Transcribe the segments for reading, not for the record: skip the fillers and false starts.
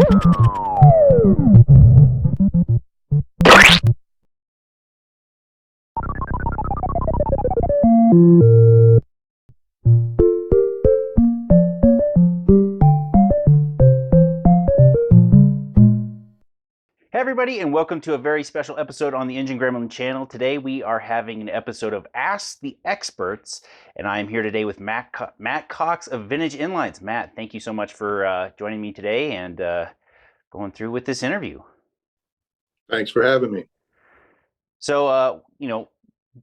Hey everybody, and welcome to a very special episode on the Engine Gremlin channel. Today we are having an episode of Ask the Experts, and I am here today with Matt Cox of Vintage Inlines. Matt, thank you so much for joining me today and going through with this interview. Thanks for having me. So,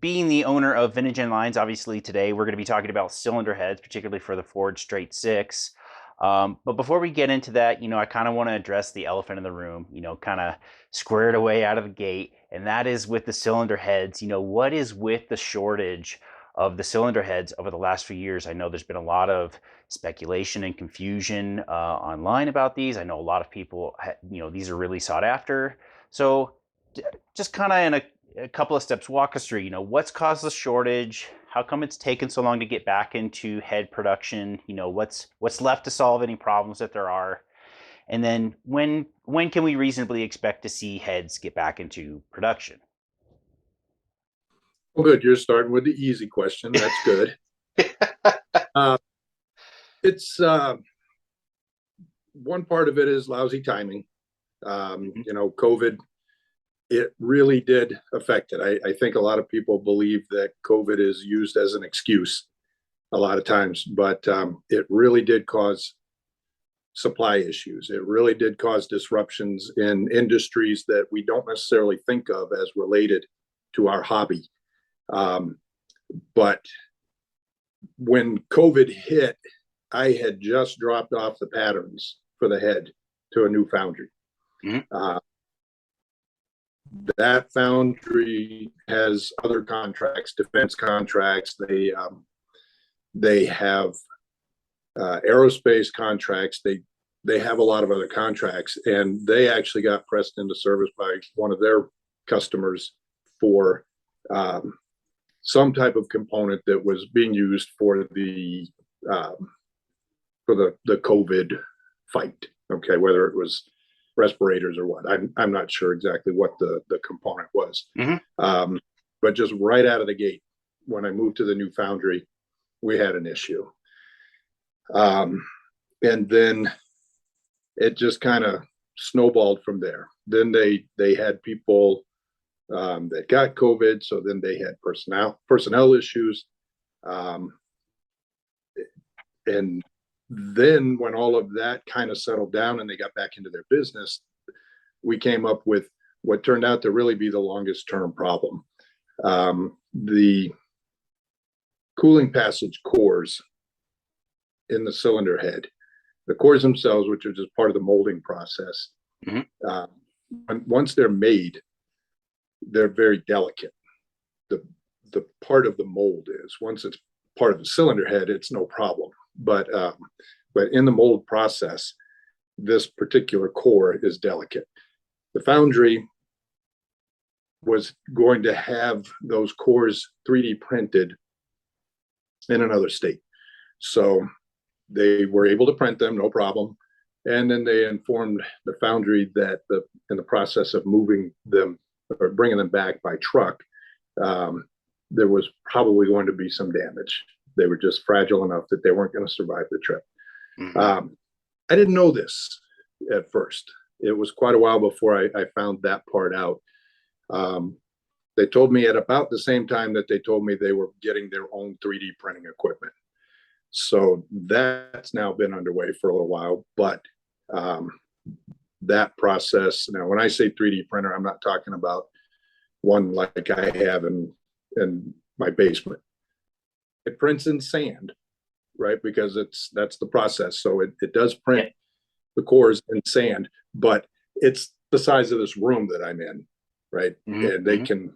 being the owner of Vintage Inlines, obviously today we're going to be talking about cylinder heads, particularly for the Ford Straight 6. But before we get into that, I kind of want to address the elephant in the room, kind of square it away out of the gate, and that is with the cylinder heads. What is with the shortage of the cylinder heads over the last few years? I know there's been a lot of speculation and confusion online about these. I know a lot of people, these are really sought after. So just kind of in a couple of steps, walk us through, what's caused the shortage? How come it's taken so long to get back into head production? What's left to solve any problems that there are? And then when can we reasonably expect to see heads get back into production? Well, good. You're starting with the easy question. That's good. It's one part of it is lousy timing. COVID, it really did affect it. I think a lot of people believe that COVID is used as an excuse a lot of times, but it really did cause supply issues. It really did cause disruptions in industries that we don't necessarily think of as related to our hobby. But when COVID hit, I had just dropped off the patterns for the head to a new foundry. Mm-hmm. That foundry has other contracts, defense contracts. They have aerospace contracts. They have a lot of other contracts, and they actually got pressed into service by one of their customers for some type of component that was being used for the COVID fight. Okay, whether it was respirators or what, I'm not sure exactly what the component was. Mm-hmm. But just right out of the gate, when I moved to the new foundry, we had an issue. And then it just kind of snowballed from there. Then they had people that got COVID, so then they had personnel issues. And then when all of that kind of settled down and they got back into their business, we came up with what turned out to really be the longest term problem. The cooling passage cores in the cylinder head, the cores themselves, which are just part of the molding process, mm-hmm. Once they're made, they're very delicate. The part of the mold is, once it's part of the cylinder head, it's no problem. But in the mold process, this particular core is delicate. The foundry was going to have those cores 3D printed in another state. So they were able to print them, no problem. And then they informed the foundry that in the process of moving them or bringing them back by truck, there was probably going to be some damage. They were just fragile enough that they weren't going to survive the trip. Mm-hmm. I didn't know this at first. It was quite a while before I found that part out. They told me at about the same time that they told me they were getting their own 3D printing equipment. So that's now been underway for a little while. But that process, now when I say 3D printer, I'm not talking about one like I have in my basement. It prints in sand, right? Because that's the process. So it does print the cores in sand, but it's the size of this room that I'm in, right? Mm-hmm. And they can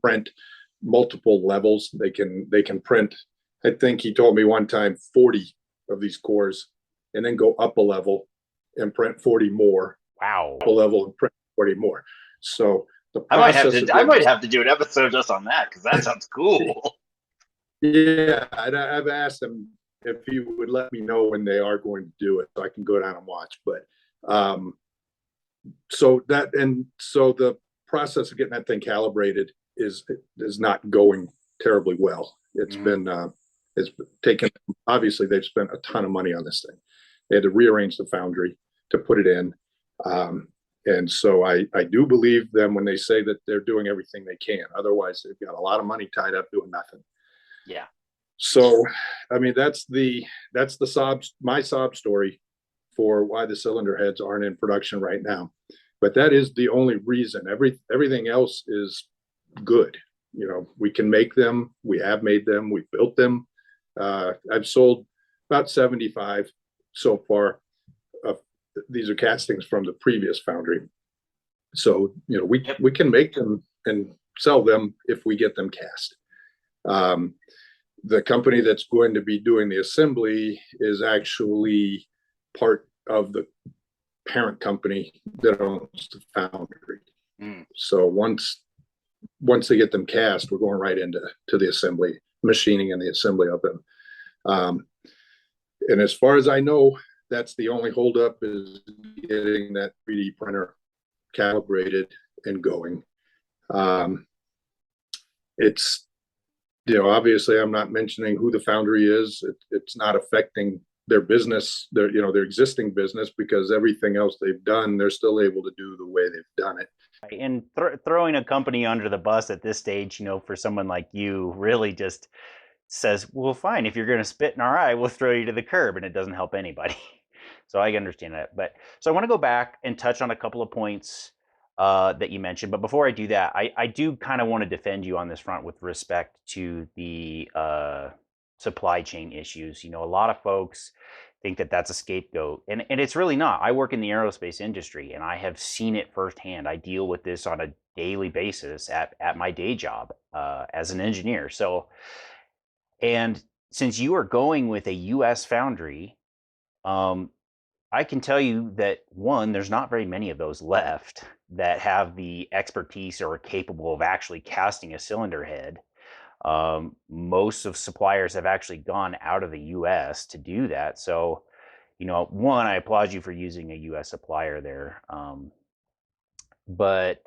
print multiple levels. They can print, I think he told me one time, 40 of these cores, and then go up a level and print 40 more. Wow. Up a level and print 40 more. So the process I might have to do an episode just on that, because that sounds cool. Yeah, I've asked him if he would let me know when they are going to do it, so I can go down and watch. But So the process of getting that thing calibrated is not going terribly well. Hmm. It's taken, obviously they've spent a ton of money on this thing. They had to rearrange the foundry to put it in. Um, and so I do believe them when they say that they're doing everything they can. Otherwise, they've got a lot of money tied up doing nothing. Yeah. So, I mean, that's the my sob story for why the cylinder heads aren't in production right now. But that is the only reason. Everything else is good. You know, we can make them. We have made them. We've built them. I've sold about 75 so far. These are castings from the previous foundry. So, you know, Yep. we can make them and sell them if we get them cast. Um, the company that's going to be doing the assembly is actually part of the parent company that owns the foundry. Mm. So once they get them cast, we're going right into the assembly, machining and the assembly of them. Um, and as far as I know, that's the only holdup is getting that 3D printer calibrated and going. Um, it's obviously I'm not mentioning who the foundry is. It's not affecting their business, their existing business, because everything else they've done, they're still able to do the way they've done it. And throwing a company under the bus at this stage, for someone like you, really just says, well, fine, if you're going to spit in our eye, we'll throw you to the curb, and it doesn't help anybody. So I understand that. But so I want to go back and touch on a couple of points that you mentioned. But before I do that, I do kind of want to defend you on this front with respect to the supply chain issues. A lot of folks think that that's a scapegoat, and it's really not. I work in the aerospace industry, and I have seen it firsthand. I deal with this on a daily basis at my day job as an engineer. So, and since you are going with a U.S. foundry, um, I can tell you that one, there's not very many of those left that have the expertise or are capable of actually casting a cylinder head. Most of suppliers have actually gone out of the U.S. to do that. So, one, I applaud you for using a U.S. supplier there. But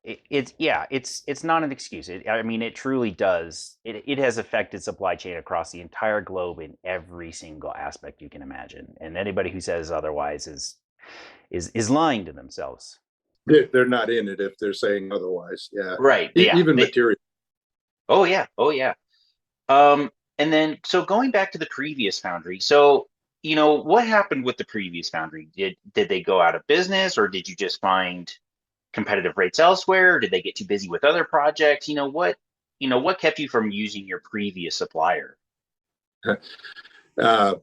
it's not an excuse. I mean, it truly does. It has affected supply chain across the entire globe in every single aspect you can imagine. And anybody who says otherwise is lying to themselves. They're not in it if they're saying otherwise. Yeah, Right. Yeah. even material. Oh yeah. Oh yeah. Um, and then so going back to the previous foundry. So, what happened with the previous foundry? Did they go out of business, or did you just find competitive rates elsewhere? Did they get too busy with other projects? What kept you from using your previous supplier? uh,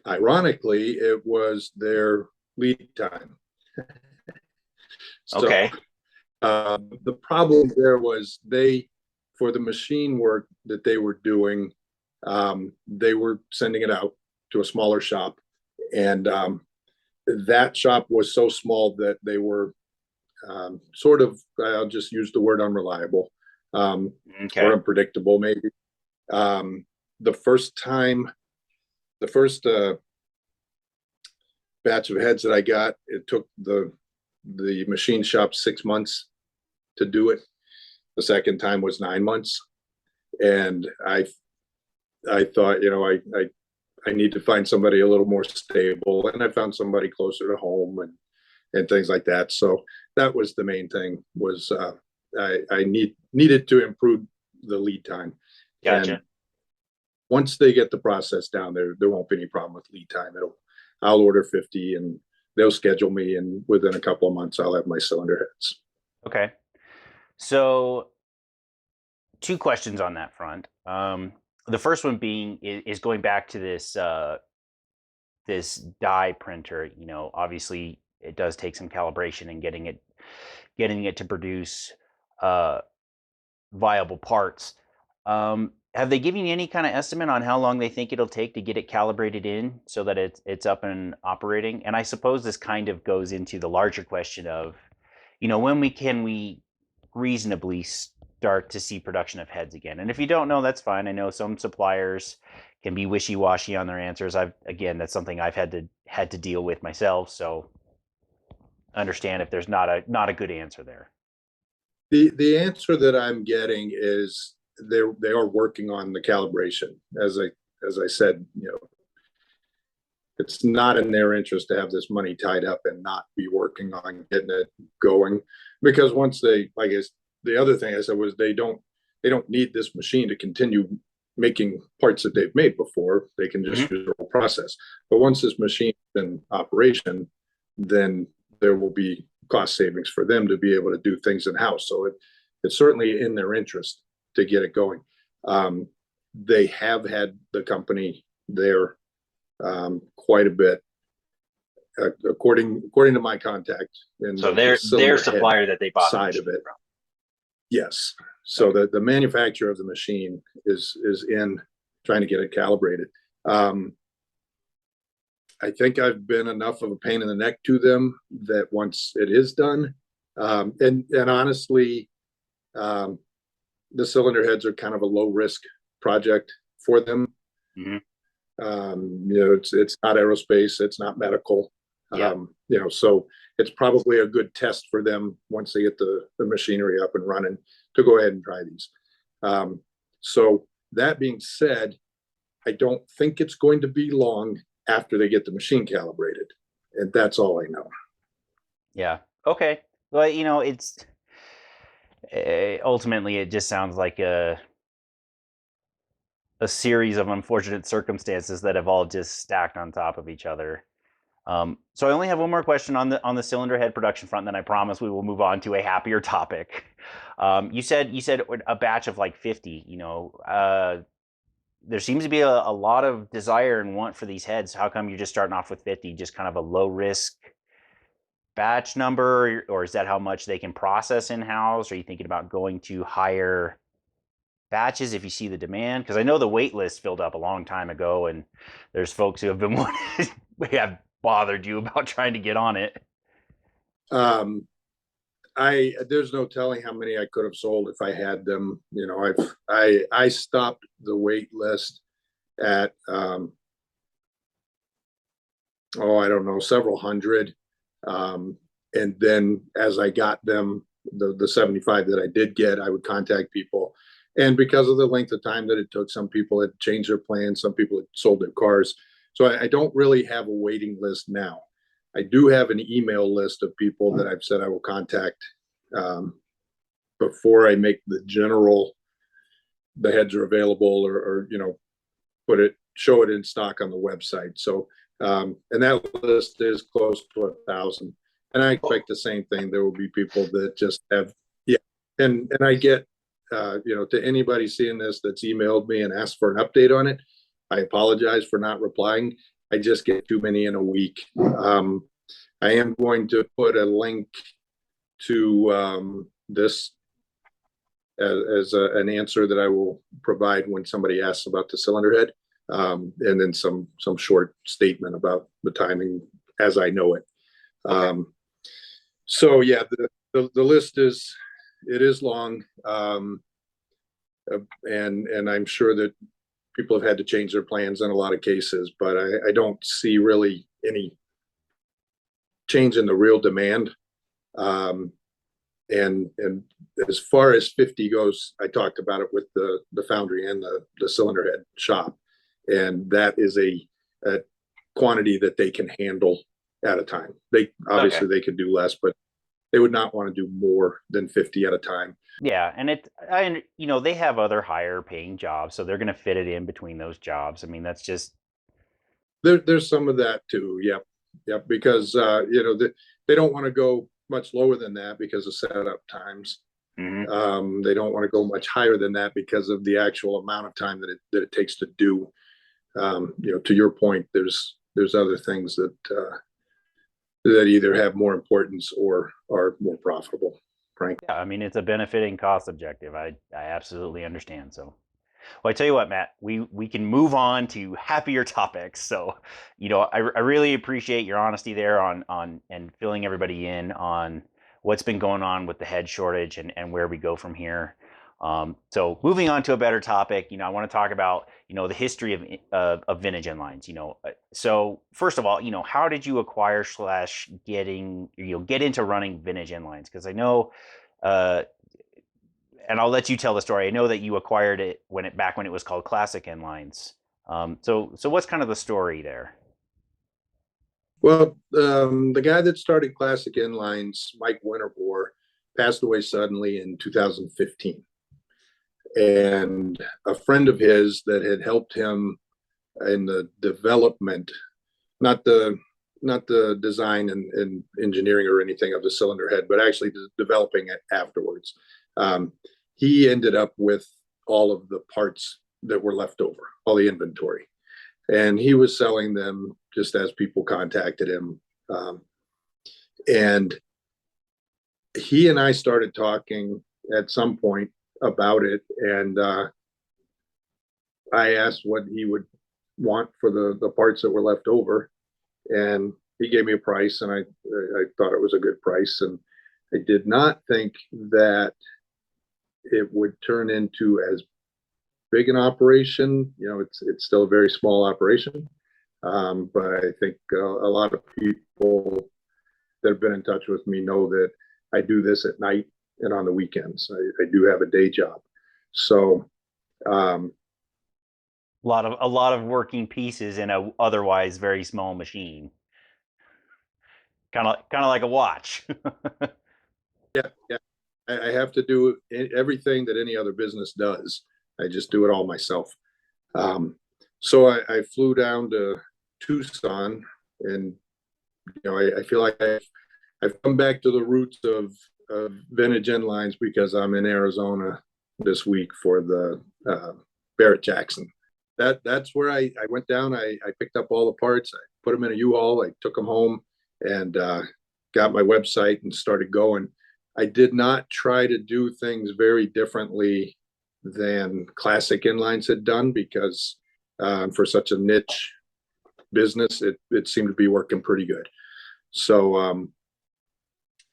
Ironically, it was their lead time. So Okay. the problem there was for the machine work that they were doing, they were sending it out to a smaller shop, and that shop was so small that they were sort of, I'll just use the word unreliable, or Okay. unpredictable, maybe. Um, the first time, the first batch of heads that I got, it took the machine shop 6 months to do it. The second time was 9 months, and I thought, I need to find somebody a little more stable, and I found somebody closer to home and things like that. So that was the main thing, was I needed to improve the lead time. And Gotcha. once they get the process down, there won't be any problem with lead time. I'll order 50 and they'll schedule me, and within a couple of months I'll have my cylinder heads. Okay. So two questions on that front. The first one being is going back to this die printer. Obviously it does take some calibration and getting it to produce uh, viable parts. Have they given you any kind of estimate on how long they think it'll take to get it calibrated in so that it's up and operating? And I suppose this kind of goes into the larger question of, when we reasonably start to see production of heads again? And if you don't know, that's fine. I know some suppliers can be wishy-washy on their answers. That's something I've had to deal with myself. So understand if there's not a good answer there. The answer that I'm getting is they are working on the calibration. As I said, it's not in their interest to have this money tied up and not be working on getting it going. Because once they, I guess the other thing I said was they don't need this machine to continue making parts that they've made before. They can just Mm-hmm. use the whole process. But once this machine is in operation, then there will be cost savings for them to be able to do things in house. So it's certainly in their interest to get it going. They have had the company there quite a bit, according to my contact in So the their cylinder head supplier that they bought the side of machine it. from. Yes. So the manufacturer of the machine is in trying to get it calibrated. I think I've been enough of a pain in the neck to them that once it is done, and honestly, um, the cylinder heads are kind of a low risk project for them. Mm-hmm. It's not aerospace, it's not medical. Yeah. So it's probably a good test for them once they get the machinery up and running to go ahead and try these. So that being said, I don't think it's going to be long after they get the machine calibrated, and that's all I know. Yeah. Okay. Well, it's ultimately it just sounds like a series of unfortunate circumstances that have all just stacked on top of each other. So I only have one more question on the cylinder head production front, then I promise we will move on to a happier topic. You said a batch of like 50. There seems to be a lot of desire and want for these heads. How come you're just starting off with 50? Just kind of a low risk batch number, or is that how much they can process in house? Are you thinking about going to higher batches if you see the demand? Because I know the wait list filled up a long time ago, and there's folks who have been have bothered you about trying to get on it. Um, I There's no telling how many I could have sold if I had them. I stopped the wait list at I don't know, several hundred. And then as I got them, the 75 that I did get, I would contact people. And because of the length of time that it took, some people had changed their plans, some people had sold their cars. So I don't really have a waiting list now. I do have an email list of people that I've said I will contact um, before I make the heads are available, or show it in stock on the website. So and that list is close to 1,000. And I expect the same thing. There will be people that just have, yeah. And I get, to anybody seeing this that's emailed me and asked for an update on it, I apologize for not replying. I just get too many in a week. I am going to put a link to this as an answer that I will provide when somebody asks about the cylinder head, and then some short statement about the timing as I know it. So yeah, the list is long, and I'm sure that people have had to change their plans in a lot of cases, but I don't see really any change in the real demand. Um, and as far as 50 goes, I talked about it with the foundry and the cylinder head shop, and that is a quantity that they can handle at a time. They Okay. obviously they could do less, but they would not want to do more than 50 at a time. Yeah, and they have other higher paying jobs, so they're going to fit it in between those jobs. I mean, that's just. There's some of that too. Yep, yep. Because they don't want to go much lower than that because of setup times. Mhm. They don't want to go much higher than that because of the actual amount of time that it takes to do. To your point, there's other things that either have more importance or are more profitable. Frankly, Yeah, I mean, it's a benefiting cost objective. I absolutely understand. So, well, I tell you what, Matt, we can move on to happier topics. So, I really appreciate your honesty there on and filling everybody in on what's been going on with the head shortage and where we go from here. So moving on to a better topic, I want to talk about the history of vintage inlines. So first of all, how did you acquire slash get into running vintage inlines? Because I know, uh, and I'll let you tell the story. I know that you acquired it when it was called Classic Inlines. So what's kind of the story there? Well, the guy that started Classic Inlines, Mike Winterbore, passed away suddenly in 2015. And a friend of his that had helped him in the development, not the not the design and engineering or anything of the cylinder head, but actually developing it afterwards. Um, he ended up with all of the parts that were left over, all the inventory, and he was selling them just as people contacted him. And he and I started talking at some point about it, and I asked what he would want for the parts that were left over, and he gave me a price, and I thought it was a good price, and I did not think that it would turn into as big an operation. It's still a very small operation, but I think a lot of people that have been in touch with me know that I do this at night and on the weekends. I do have a day job, so um, A lot of working pieces in a otherwise very small machine, kind of like a watch. yeah, yeah. I have to do everything that any other business does. I just do it all myself. Um, so I flew down to Tucson, and I feel like I've come back to the roots of vintage inlines because I'm in Arizona this week for the Barrett Jackson. That's where I went down. I picked up all the parts. I put them in a U-Haul. I took them home and got my website and started going. I did not try to do things very differently than Classic Inlines had done because for such a niche business, it seemed to be working pretty good. So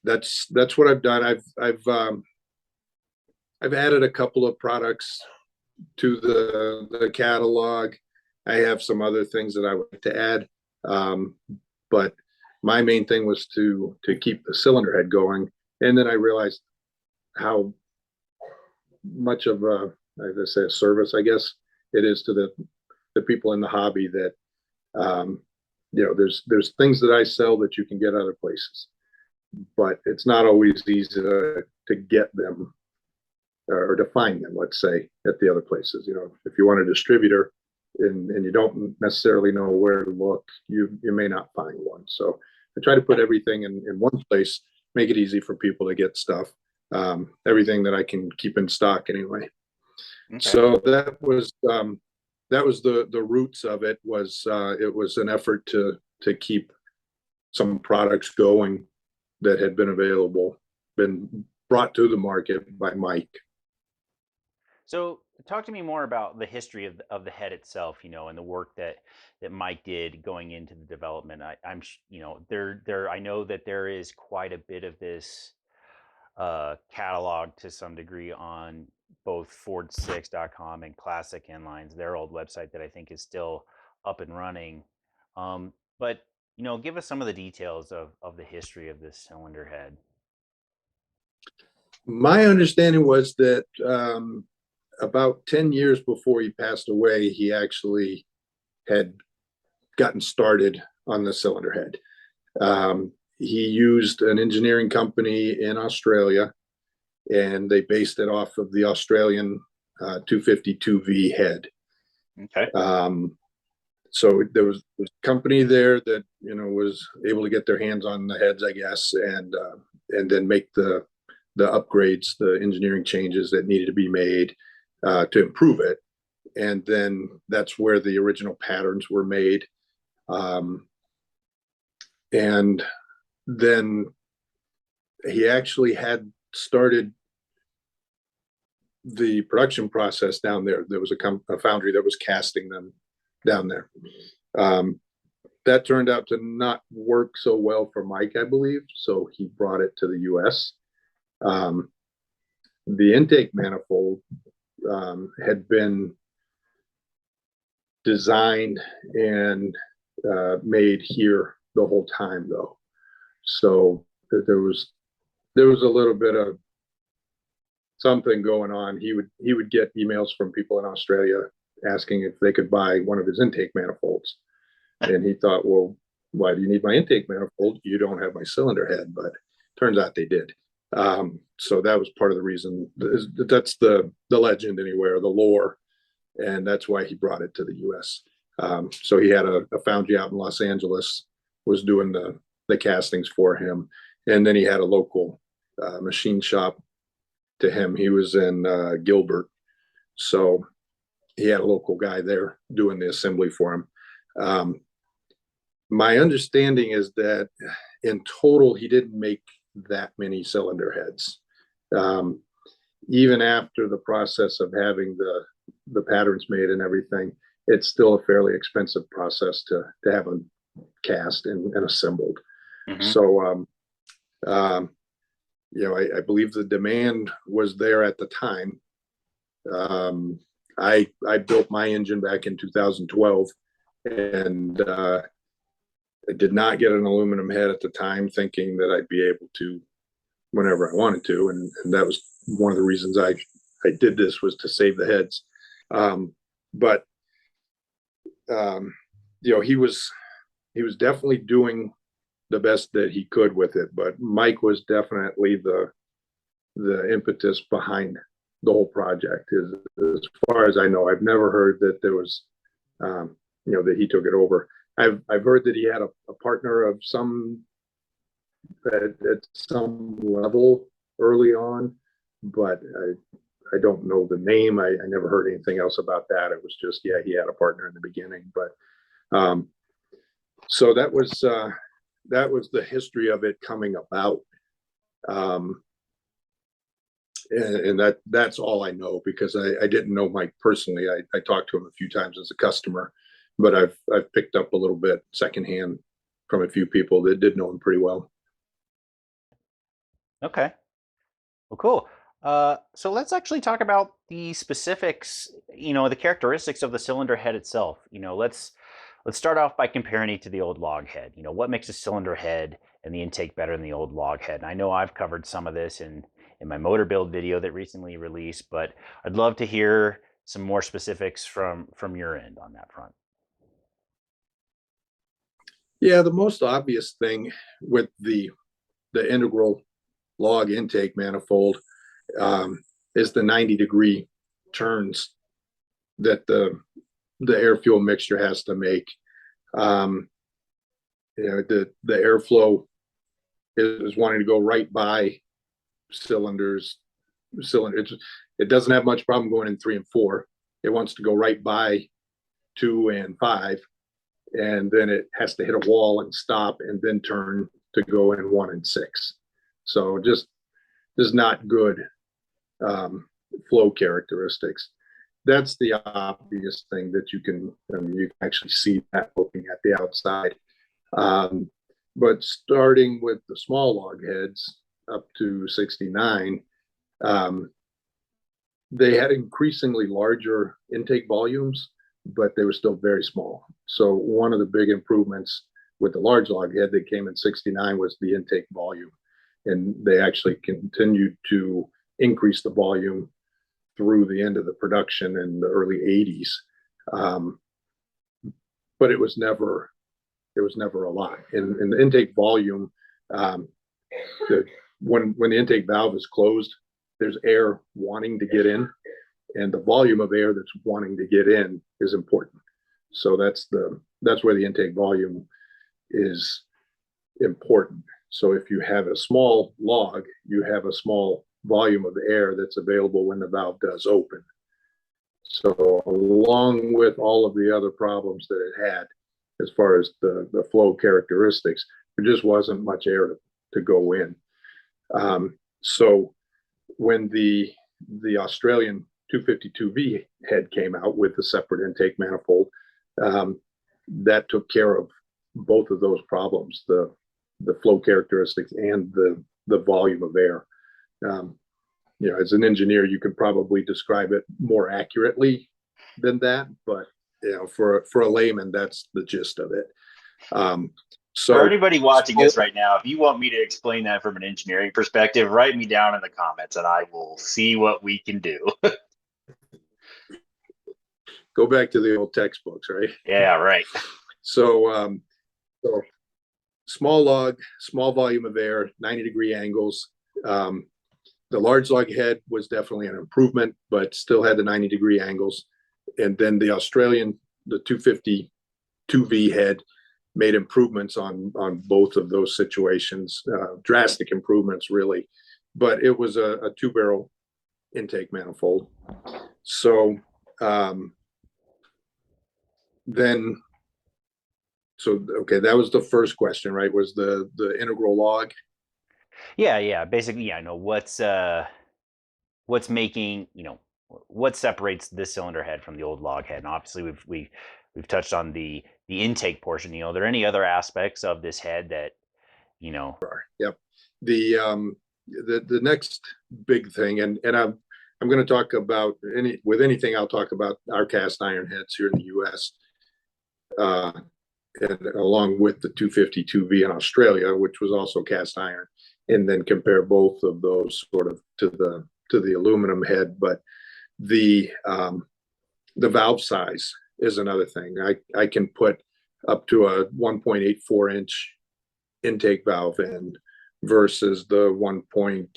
that's what I've done. I've added a couple of products to the catalog. I have some other things that I would like to add, but my main thing was to keep the cylinder head going. And then I realized how much of a, as I say, a service, I guess, it is to the people in the hobby that there's things that I sell that you can get other places, but it's not always easy to get them or to find them, let's say, at the other places. If you want a distributor and you don't necessarily know where to look, you may not find one. So I try to put everything in one place, make it easy for people to get stuff, everything that I can keep in stock anyway. Okay. So that was the roots of it. It was an effort to keep some products going that had been brought to the market by Mike. So talk to me more about the history of the head itself, and the work that Mike did going into the development. I'm, there. I know that there is quite a bit of this catalog to some degree on both Ford6.com and Classic Inlines, their old website that I think is still up and running. But give us some of the details of the history of this cylinder head. My understanding was that about 10 years before he passed away, he actually had gotten started on the cylinder head. He used an engineering company in Australia, and they based it off of the Australian 252V head. Okay. So there was a company there that was able to get their hands on the heads, I guess, and then make the upgrades, the engineering changes that needed to be made to improve it. And then that's where the original patterns were made. And then he actually had started the production process down there. There was a foundry that was casting them down there. That turned out to not work so well for Mike, I believe. So he brought it to the U.S. The intake manifold had been designed and made here the whole time, though. So there was a little bit of something going on. He would get emails from people in Australia asking if they could buy one of his intake manifolds, and he thought, well, why do you need my intake manifold? You don't have my cylinder head. But turns out they did. So that was part of the reason. That's the legend anyway, or the lore, and that's why he brought it to the U.S. So he had a foundry out in Los Angeles, was doing the castings for him, and then he had a local machine shop to him. He was in Gilbert, so he had a local guy there doing the assembly for him. My understanding is that in total, he didn't make that many cylinder heads. Even after the process of having the patterns made and everything, it's still a fairly expensive process to have them cast and assembled. Mm-hmm. So, I believe the demand was there at the time. I built my engine back in 2012, and I did not get an aluminum head at the time, thinking that I'd be able to whenever I wanted to, and that was one of the reasons I did this, was to save the heads. But he was definitely doing the best that he could with it. But Mike was definitely the impetus behind the whole project. As far as I know, I've never heard that there was, that he took it over. I've heard that he had a partner of some at some level early on, but I don't know the name. I never heard anything else about that. It was just, yeah, he had a partner in the beginning. But so that was the history of it coming about. And that's all I know, because I didn't know Mike personally. I talked to him a few times as a customer, but I've picked up a little bit secondhand from a few people that did know him pretty well. Okay. Well, cool. So let's actually talk about the specifics, the characteristics of the cylinder head itself. Let's start off by comparing it to the old log head. What makes a cylinder head and the intake better than the old log head? And I know I've covered some of this in my motor build video that recently released, but I'd love to hear some more specifics from your end on that front. Yeah, the most obvious thing with the integral log intake manifold is the 90-degree turns that the air fuel mixture has to make. The airflow is wanting to go right by cylinders. It doesn't have much problem going in 3 and 4. It wants to go right by 2 and 5, and then it has to hit a wall and stop and then turn to go in 1 and 6. So just not good flow characteristics. That's the obvious thing that you can actually see that looking at the outside. But starting with the small log heads up to 69, they had increasingly larger intake volumes, but they were still very small. So one of the big improvements with the large log head that came in 69 was the intake volume. And they actually continued to increase the volume through the end of the production in the early 80s. But it was never a lot. In the intake volume, when the intake valve is closed, there's air wanting to get in, and the volume of air that's wanting to get in is important. So that's where the intake volume is important. So if you have a small log, you have a small volume of air that's available when the valve does open. So along with all of the other problems that it had as far as the flow characteristics, there just wasn't much air to go in. So when the Australian 252V head came out with the separate intake manifold, that took care of both of those problems, the flow characteristics and the volume of air. as an engineer, you could probably describe it more accurately than that, but for a layman, that's the gist of it. Um, For so anybody watching small, this right now, if you want me to explain that from an engineering perspective, write me down in the comments and I will see what we can do. go back to the old textbooks, right? Yeah, right. So, so small log, small volume of air, 90-degree angles. Um, the large log head was definitely an improvement, but still had the 90-degree angles. And then the Australian, the 250 2V head made improvements on both of those situations, drastic improvements, really. But it was a two-barrel intake manifold. So um, then, okay, that was the first question, right? Was the integral log? Yeah, yeah. Basically, yeah, I know what's making, what separates this cylinder head from the old log head. And obviously we've touched on the intake portion. Are there any other aspects of this head that, you know, Yep. The next big thing, and I'm going to talk about anything. I'll talk about our cast iron heads here in the U.S. Uh, and along with the 252V in Australia, which was also cast iron, and then compare both of those sort of to the aluminum head. But the the valve size is another thing. I can put up to a 1.84-inch intake valve in versus the 1.6, one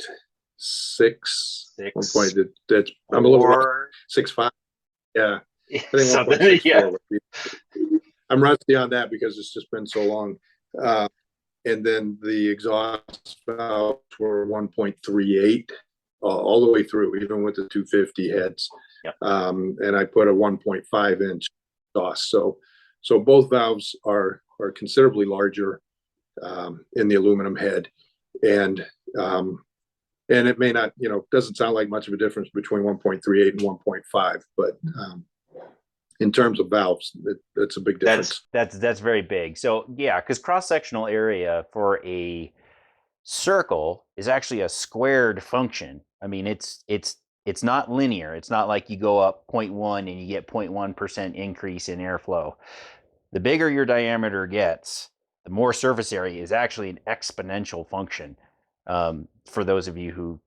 six, point that's I'm a little rough, four, 6.5. Yeah, I think something? Yeah. 1.64 would be. I'm rusty on that because it's just been so long. Uh, and then the exhaust valves were 1.38 all the way through, even with the 250 heads. Yep. And I put a 1.5-inch exhaust. So both valves are considerably larger in the aluminum head, and it may not, doesn't sound like much of a difference between 1.38 and 1.5, but in terms of valves, it's a big difference. That's very big. So yeah, because cross-sectional area for a circle is actually a squared function. I mean, it's not linear. It's not like you go up zero point 0.1 and you get 0.1% increase in airflow. The bigger your diameter gets, the more surface area is actually an exponential function. For those of you who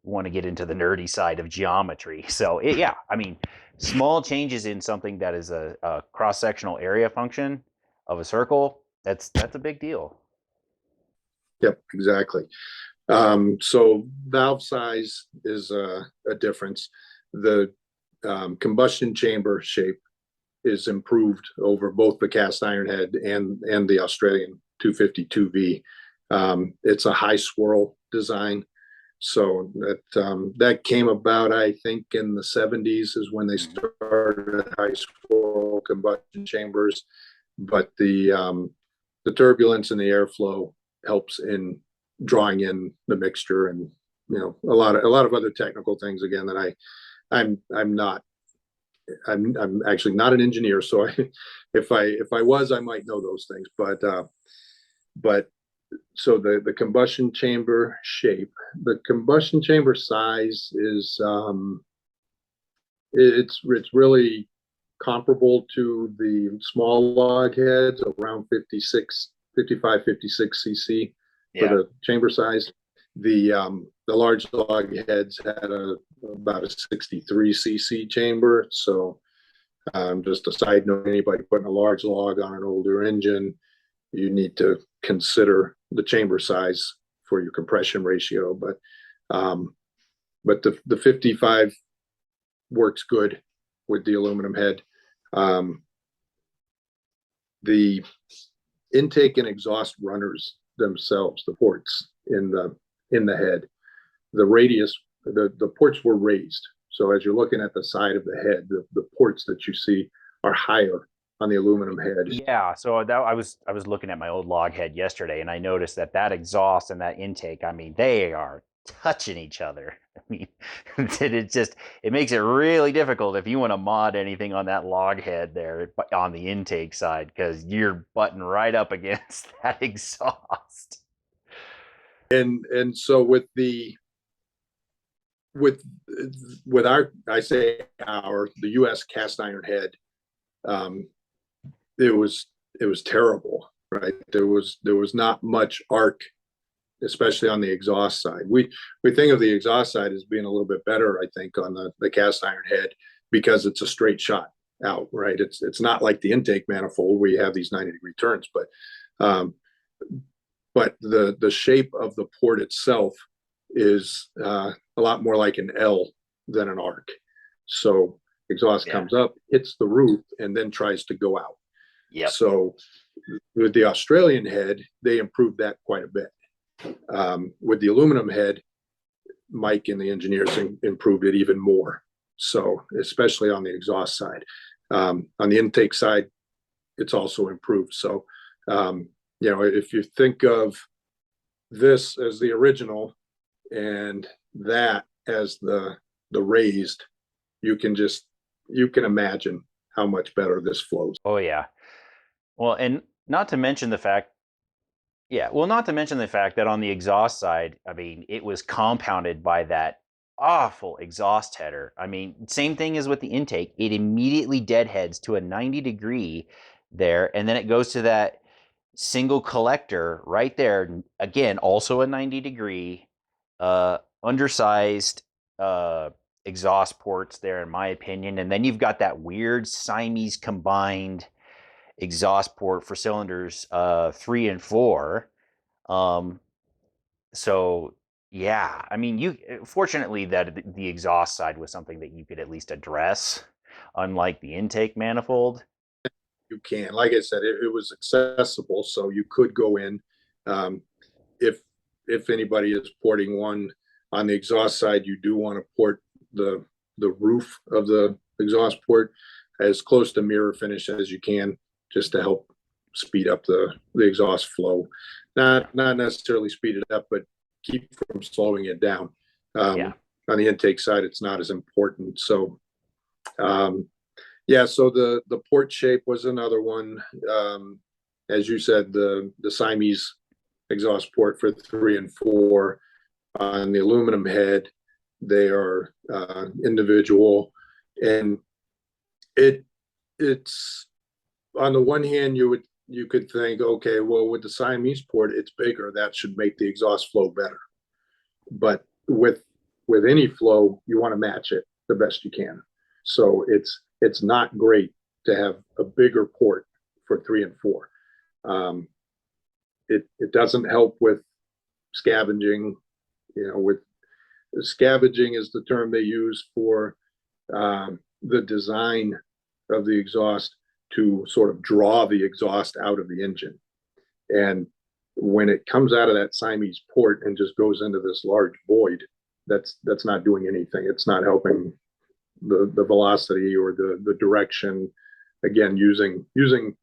want to get into the nerdy side of geometry, so yeah, I mean, small changes in something that is a cross-sectional area function of a circle, that's a big deal. Yep, exactly. So valve size is a difference. The combustion chamber shape is improved over both the cast iron head and the Australian 252V. It's a high swirl design. So that came about, I think, in the 70s is when they started high swirl combustion chambers. But the turbulence and the airflow helps in drawing in the mixture, and a lot of other technical things again that I'm not. I'm actually not an engineer, so if I was, I might know those things. But so the combustion chamber shape, the combustion chamber size is it's really comparable to the small log heads, around 55, 56 cc for Yeah. the chamber size. The large log heads had about a 63 cc chamber. So just a side note, anybody putting a large log on an older engine, you need to consider the chamber size for your compression ratio. But the 55 works good with the aluminum head. The intake and exhaust runners themselves, the ports in the head, the radius, the ports were raised. So as you're looking at the side of the head, the ports that you see are higher on the aluminum head. Yeah, so I was looking at my old log head yesterday, and I noticed that exhaust and that intake, I mean, they are touching each other. I mean, it makes it really difficult if you want to mod anything on that log head there on the intake side, because you're butting right up against that exhaust. And so with the with with our, I say our, the U.S. cast iron head, um, it was it was terrible, right? There was not much arc, especially on the exhaust side. We think of the exhaust side as being a little bit better, I think, on the cast iron head because it's a straight shot out, right? It's not like the intake manifold where you have these 90-degree turns, um, but the shape of the port itself is a lot more like an L than an arc. So exhaust Yeah. comes up, hits the roof, and then tries to go out. Yep. So with the Australian head, they improved that quite a bit. With the aluminum head, Mike and the engineers improved it even more. So especially on the exhaust side, on the intake side, it's also improved. So if you think of this as the original and that as the raised, you can just you can imagine how much better this flows. Oh yeah. Well, and not to mention the fact, yeah, well, not to mention the fact that on the exhaust side, I mean, it was compounded by that awful exhaust header. I mean, same thing as with the intake. It immediately deadheads to a 90-degree there, and then it goes to that single collector right there. Again, also a 90-degree, undersized exhaust ports there, in my opinion. And then you've got that weird Siamese combined exhaust port for cylinders 3 and 4. Um, so yeah, I mean, you fortunately that the exhaust side was something that you could at least address, unlike the intake manifold. You can, like I said, it was accessible, so you could go in. Um, if anybody is porting one on the exhaust side, you do want to port the roof of the exhaust port as close to mirror finish as you can, just to help speed up the exhaust flow. Yeah, Not necessarily speed it up, but keep from slowing it down. yeah, On the intake side, it's not as important. So um, yeah, so the port shape was another one. As you said, the Siamese exhaust port for 3 and 4 on the aluminum head, they are individual, and it it's on the one hand you could think, okay, well, with the Siamese port, it's bigger, that should make the exhaust flow better. But with any flow, you want to match it the best you can. So it's not great to have a bigger port for 3 and 4. Um, it doesn't help with scavenging. With scavenging is the term they use for the design of the exhaust to sort of draw the exhaust out of the engine. And when it comes out of that Siamese port and just goes into this large void, that's not doing anything. It's not helping the velocity or the direction. Again, using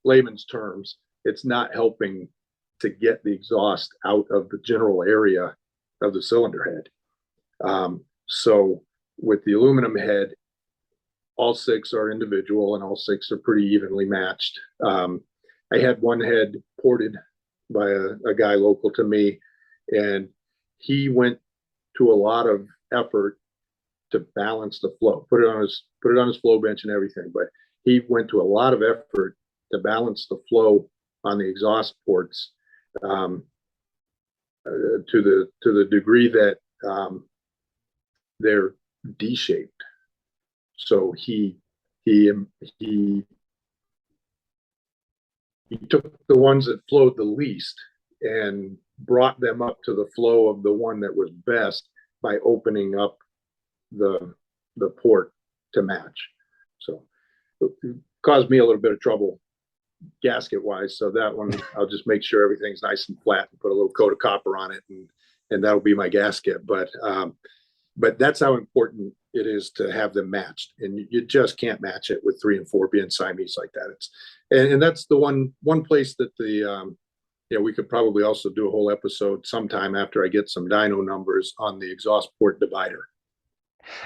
layman's terms, it's not helping to get the exhaust out of the general area of the cylinder head. So with the aluminum head, all 6 are individual and all 6 are pretty evenly matched. I had one head ported by a guy local to me, and he went to a lot of effort to balance the flow, put it on his flow bench and everything, but he went to a lot of effort to balance the flow on the exhaust ports, um, to the degree that they're D-shaped. So he he he took the ones that flowed the least and brought them up to the flow of the one that was best by opening up the port to match. So it caused me a little bit of trouble gasket wise. So that one, I'll just make sure everything's nice and flat and put a little coat of copper on it, and that'll be my gasket. But that's how important it is to have them matched, and you just can't match it with 3 and 4 being Siamese like that. And that's the one place that we could probably also do a whole episode sometime after I get some dyno numbers on the exhaust port divider.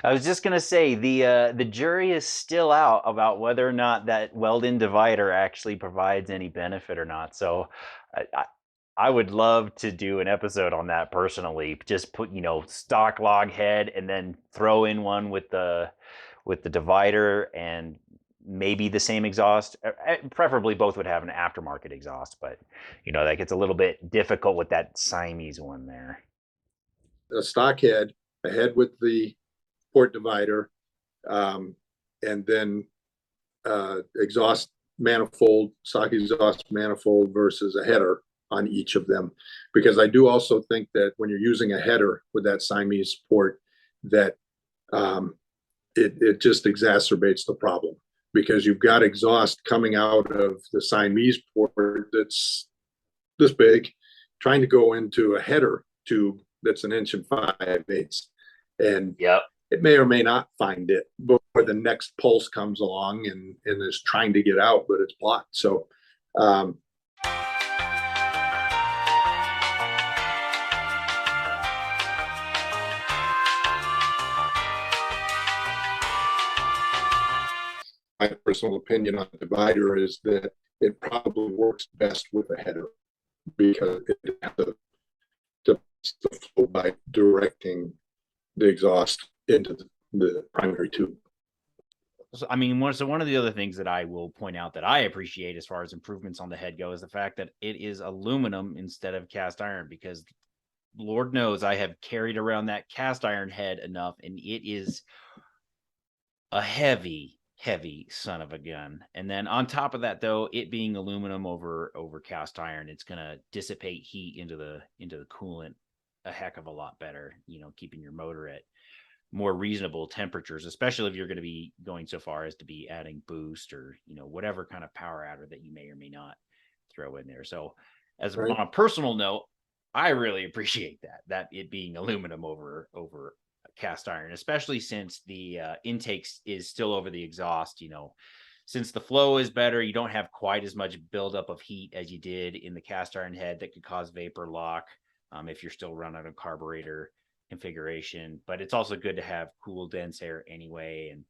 I was just gonna say the jury is still out about whether or not that weld-in divider actually provides any benefit or not. So I, I would love to do an episode on that personally. Just put, stock log head and then throw in one with the divider and maybe the same exhaust. Preferably both would have an aftermarket exhaust, but that gets a little bit difficult with that Siamese one there. A stock head, a head with the port divider, um, and then exhaust manifold, stock exhaust manifold versus a header on each of them. Because I do also think that when you're using a header with that Siamese port, that it just exacerbates the problem, because you've got exhaust coming out of the Siamese port that's this big, trying to go into a header tube that's an inch and 5/8, and Yep. it may or may not find it before the next pulse comes along and is trying to get out, but it's blocked. So um, my personal opinion on the divider is that it probably works best with a header, because it has to flow by directing the exhaust into the primary tube. So, I mean, one of the other things that I will point out that I appreciate as far as improvements on the head go is the fact that it is aluminum instead of cast iron, because Lord knows I have carried around that cast iron head enough, and it is a heavy, heavy son of a gun. And then on top of that, though, it being aluminum over cast iron, it's gonna dissipate heat into the coolant a heck of a lot better. Keeping your motor at more reasonable temperatures, especially if you're going to be going so far as to be adding boost or whatever kind of power adder that you may or may not throw in there. So, as Right. on a personal note, I really appreciate that it being aluminum over cast iron, especially since the intakes is still over the exhaust. Since the flow is better, you don't have quite as much buildup of heat as you did in the cast iron head that could cause vapor lock if you're still running a carburetor configuration. But it's also good to have cool, dense air anyway, and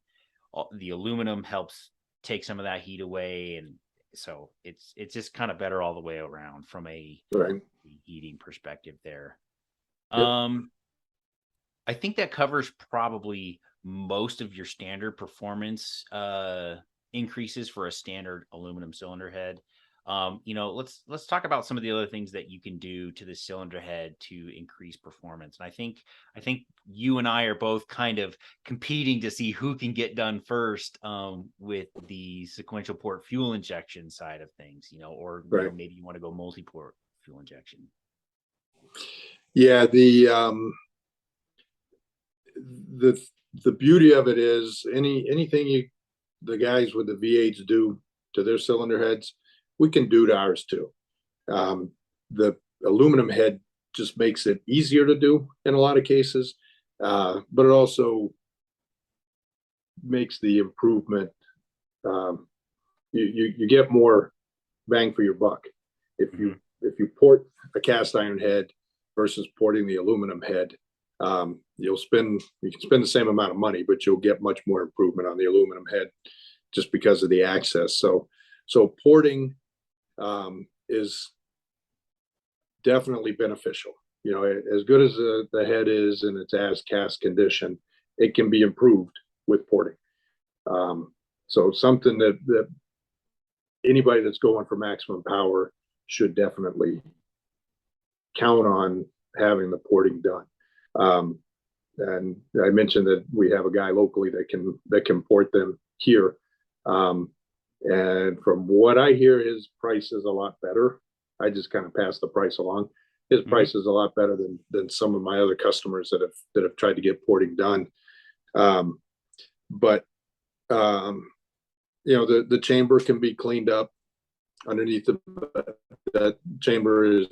the aluminum helps take some of that heat away, and so it's just kind of better all the way around from a Right. heating perspective there. Yep. I think that covers probably most of your standard performance increases for a standard aluminum cylinder head. Let's talk about some of the other things that you can do to the cylinder head to increase performance. And I think you and I are both kind of competing to see who can get done first with the sequential port fuel injection side of things. Or Right. maybe you want to go multi-port fuel injection. Yeah. The beauty of it is anything the guys with the V8s do to their cylinder heads, we can do to ours too. The aluminum head just makes it easier to do in a lot of cases, but it also makes the improvement. You get more bang for your buck if you port a cast iron head versus porting the aluminum head. You can spend the same amount of money, but you'll get much more improvement on the aluminum head just because of the access. So porting is definitely beneficial. As good as the head is in its as cast condition, it can be improved with porting. So something that anybody that's going for maximum power should definitely count on having the porting done. And I mentioned that we have a guy locally that can port them here. And from what I hear, his price is a lot better. I just kind of pass the price along. His price is a lot better than some of my other customers that have tried to get porting done. But the chamber can be cleaned up underneath that chamber is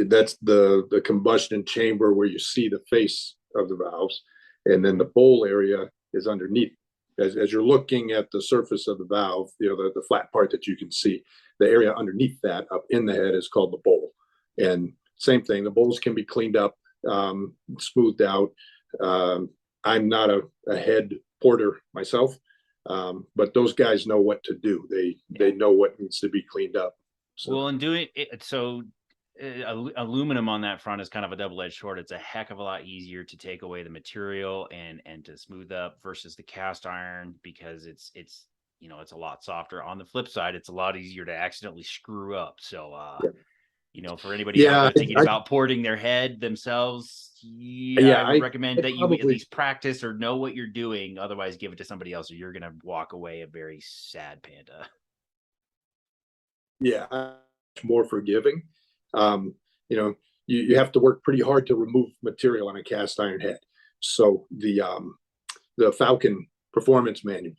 that's the combustion chamber where you see the face of the valves, and then the bowl area is underneath. As you're looking at the surface of the valve, the flat part that you can see, the area underneath that up in the head is called the bowl. And same thing, the bowls can be cleaned up, smoothed out. I'm not a head porter myself, but those guys know what to do. They know what needs to be cleaned up. So Well, in doing it, so aluminum on that front is kind of a double-edged sword. It's a heck of a lot easier to take away the material and to smooth up versus the cast iron, because it's it's a lot softer. On the flip side, it's a lot easier to accidentally screw up. So yeah, for anybody out yeah, there thinking about porting their head themselves, yeah, I yeah. would recommend I that you at probably least practice or know what you're doing. Otherwise, give it to somebody else, or you're gonna walk away a very sad panda. yeah, I'm more forgiving. Um, you know, you have to work pretty hard to remove material on a cast iron head. So the Falcon Performance Manual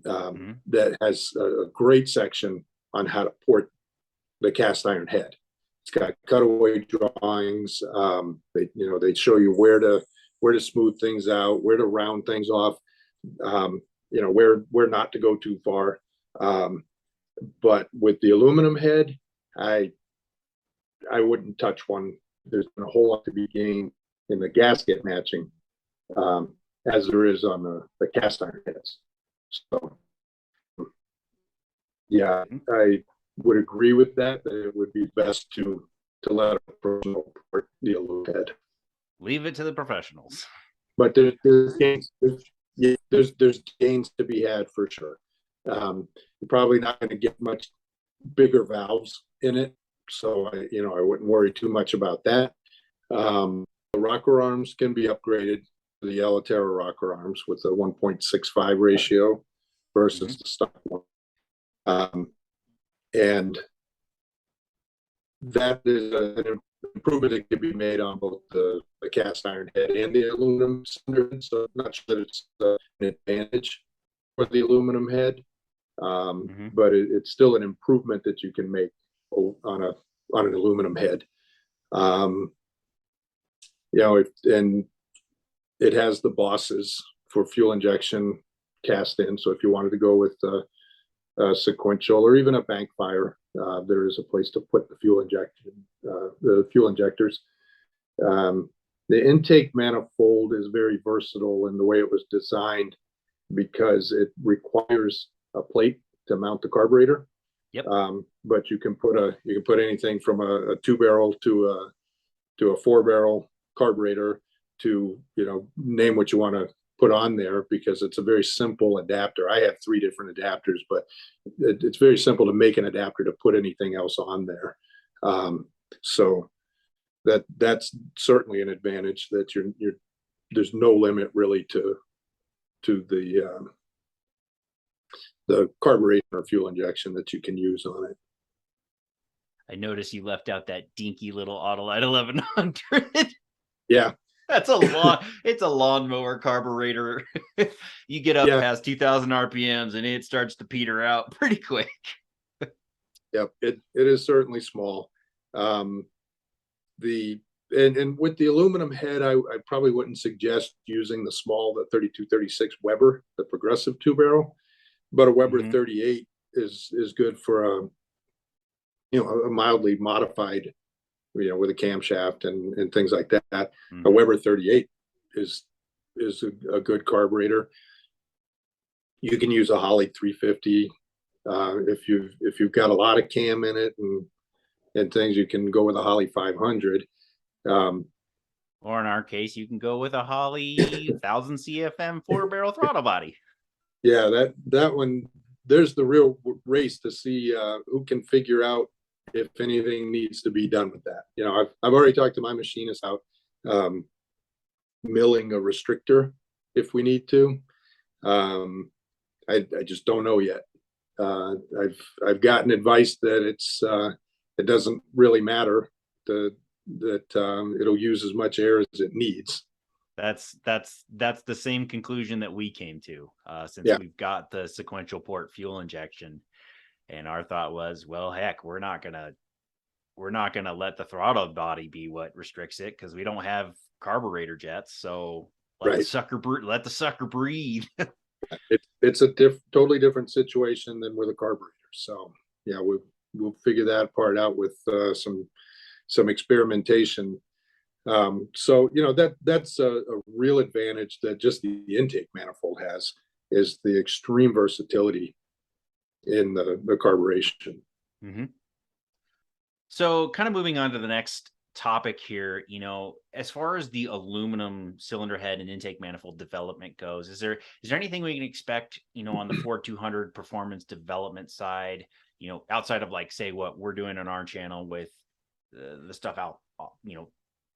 Mm-hmm. that has a great section on how to port the cast iron head. It's got cutaway drawings. They show you where to smooth things out, where to round things off, where not to go too far. Um, but with the aluminum head, I I wouldn't touch one. There's been a whole lot to be gained in the gasket matching um, as there is on the cast iron heads. So yeah, Mm-hmm. I would agree with that. That it would be best to let a professional port the aluminum head. Leave it to the professionals. But there's gains. There's gains to be had for sure. You're probably not going to get much bigger valves in it, so I wouldn't worry too much about that. The rocker arms can be upgraded to the Yellowterra rocker arms with a 1.65 ratio Mm-hmm. versus the stock one. And that is an improvement that can be made on both the cast iron head and the aluminum cylinder. So I'm not sure that it's an advantage for the aluminum head, Mm-hmm. but it's still an improvement that you can make on an aluminum head. Um, and it has the bosses for fuel injection cast in. So if you wanted to go with sequential or even a bank fire, there is a place to put the fuel injectors. Um, the intake manifold is very versatile in the way it was designed because it requires a plate to mount the carburetor. Yep. But you can put anything from a 2 barrel to a 4 barrel carburetor to name what you want to put on there, because it's a very simple adapter. I have 3 different adapters, but it's very simple to make an adapter to put anything else on there. So that's certainly an advantage, that there's no limit really to the carburetor or fuel injection that you can use on it. I noticed you left out that dinky little Autolite 1100. Yeah, That's a lawn. It's a lawnmower carburetor. You get up yeah, past 2,000 RPMs and it starts to peter out pretty quick. yep. It is certainly small. Um, the and with the aluminum head, I probably wouldn't suggest using the 3236 Weber, the progressive 2 barrel, but a Weber Mm-hmm. 38 is good for a mildly modified, with a camshaft and things like that. A Mm-hmm. Weber 38 is a good carburetor. You can use a Holley 350 if you've got a lot of cam in it and things. You can go with a Holley 500. Um, Or in our case, you can go with a Holley 1000 CFM 4 barrel throttle body. yeah, that one. There's the real race to see who can figure out if anything needs to be done with that. I've already talked to my machinist out um, milling a restrictor if we need to. Um, I just don't know yet. I've gotten advice that it doesn't really matter, that it'll use as much air as it needs. That's the same conclusion that we came to, since Yeah, we've got the sequential port fuel injection. And our thought was, well, heck, we're not gonna let the throttle body be what restricts it, because we don't have carburetor jets. So right. let the sucker breathe. It's a totally different situation than with a carburetor. So yeah, we'll figure that part out with some experimentation. So that's a real advantage that just the intake manifold has, is the extreme versatility in the carburation. Mm-hmm. So, kind of moving on to the next topic here, as far as the aluminum cylinder head and intake manifold development goes, is there anything we can expect, on the Ford 200 performance development side, outside of like say what we're doing on our channel with the stuff